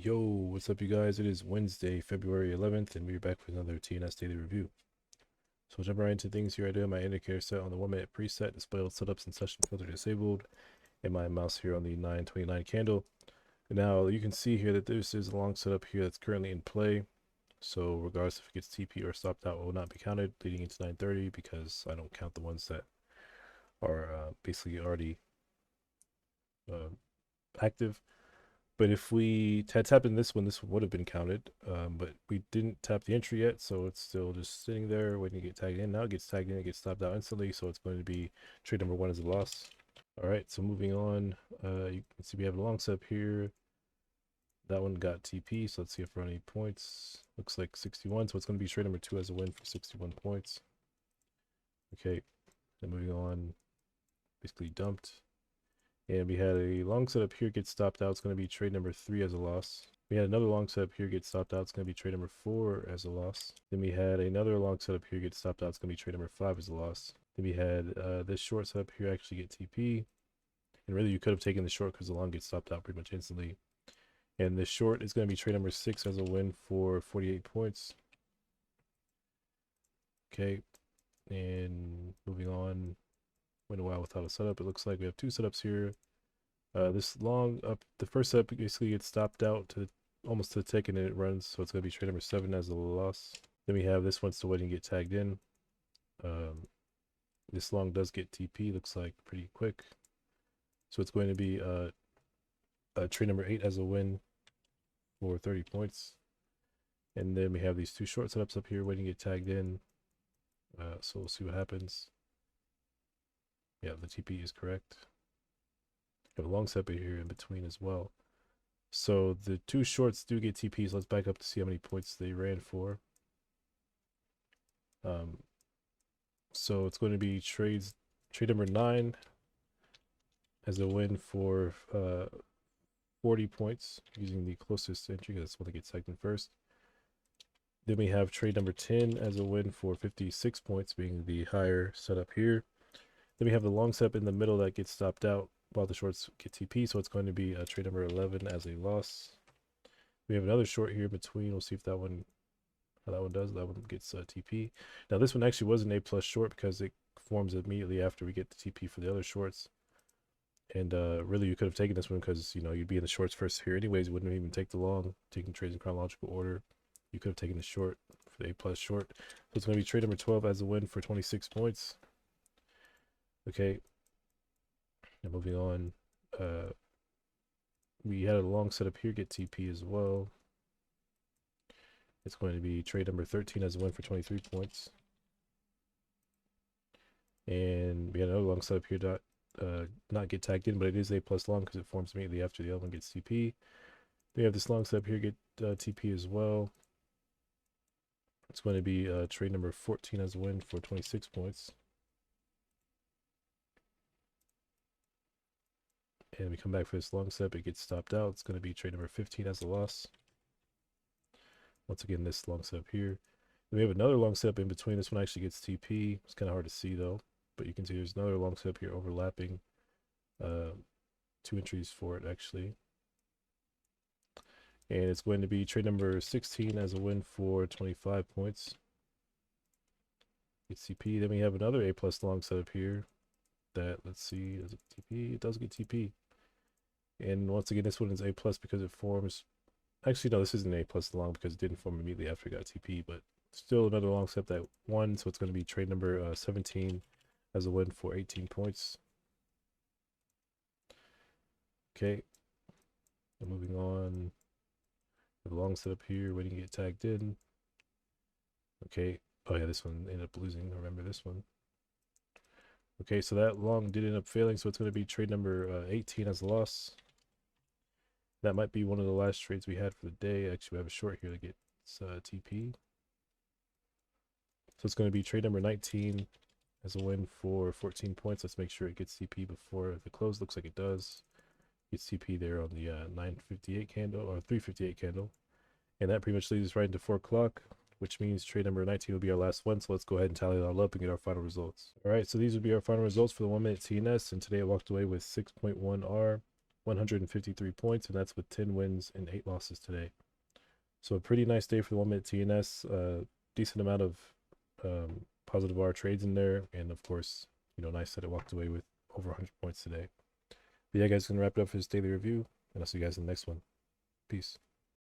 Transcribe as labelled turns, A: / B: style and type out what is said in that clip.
A: Yo, what's up, you guys? It is Wednesday, February 11th, and we're back with another TnS Daily review. So we'll jump right into things here. I do have my indicator set on the 1 minute preset, display all setups and session filter disabled, and my mouse here on the 929 candle. And now you can see here that this is a long setup here that's currently in play. So regardless if it gets TP or stopped out, it will not be counted leading into 930 because I don't count the ones that are basically already active. But if we had tapped in this one, this would have been counted. But we didn't tap the entry yet, so it's still just sitting there waiting to get tagged in. Now it gets tagged in, it gets stopped out instantly, so it's going to be trade number 1 as a loss. All right, so moving on, you can see we have a long setup here. That one got TP, so let's see if we're on any points. Looks like 61, so it's going to be trade number 2 as a win for 61 points. Okay, then moving on, basically dumped. And we had a long setup here get stopped out. It's going to be trade number 3 as a loss. We had another long setup here get stopped out. It's going to be trade number 4 as a loss. Then we had another long setup here get stopped out. It's going to be trade number 5 as a loss. Then we had this short setup here actually get TP. And really you could have taken the short because the long gets stopped out pretty much instantly. And this short is going to be trade number 6 as a win for 48 points. Okay. And moving on. Went a while without a setup. It looks like we have 2 setups here. This long up, the first setup basically gets stopped out to almost to the tick and it runs, so it's going to be trade number 7 as a loss. Then we have this one still waiting to get tagged in. This long does get TP, looks like pretty quick. So it's going to be trade number 8 as a win for 30 points. And then we have these 2 short setups up here waiting to get tagged in. So we'll see what happens. Yeah, the TP is correct. We have a long setup here in between as well. So the 2 shorts do get TPs. Let's back up to see how many points they ran for. So it's going to be trade number 9 as a win for 40 points using the closest entry. That's what they get tagged in first. Then we have trade number 10 as a win for 56 points, being the higher setup here. Then we have the long setup in the middle that gets stopped out while the shorts get TP, so it's going to be trade number 11 as a loss. We have another short here in between. We'll see if that one, how that one does. That one gets TP. Now this one actually was an A+ short because it forms immediately after we get the TP for the other shorts. And really you could have taken this one because, you know, you'd be in the shorts first here anyways. You wouldn't even take the long, taking trades in chronological order. You could have taken the short for the A+ short. So it's going to be trade number 12 as a win for 26 points. Okay. Now moving on, we had a long setup here get TP as well. It's going to be trade number 13 as a win for 23 points. And we had another long setup here not get tagged in, but it is A+ long because it forms immediately after the other one gets TP. We have this long setup here get TP as well. It's going to be trade number 14 as a win for 26 points. And we come back for this long setup, it gets stopped out. It's going to be trade number 15 as a loss. Once again, this long setup here. Then we have another long setup in between. This one actually gets TP. It's kind of hard to see though, but you can see there's another long setup here overlapping 2 entries for it actually. And it's going to be trade number 16 as a win for 25 points. It's TP. Then we have another A+ long setup here that, let's see, does it TP? It does get TP. And once again, this one is A+ because it forms, actually no, this isn't A+ long because it didn't form immediately after it got TP, but still another long setup that won, so it's going to be trade number 17 as a win for 18 points. Okay, and moving on, the long setup here waiting to get tagged in. Okay, oh yeah, this one ended up losing, remember this one. Okay, so that long did end up failing, so it's going to be trade number 18 as a loss. That might be one of the last trades we had for the day. Actually, we have a short here that gets TP. So it's going to be trade number 19 as a win for 14 points. Let's make sure it gets TP before the close. Looks like it does. Gets TP there on the 958 candle or 358 candle. And that pretty much leads us right into 4 o'clock, which means trade number 19 will be our last one. So let's go ahead and tally it all up and get our final results. All right, so these would be our final results for the 1 minute TnS. And today I walked away with 6.1 R. 153 points, and that's with 10 wins and 8 losses today. So a pretty nice day for the 1 minute TnS. Decent amount of positive R trades in there, and of course, nice that it walked away with over 100 points today. But yeah, guys, gonna wrap it up for this daily review, and I'll see you guys in the next one. Peace.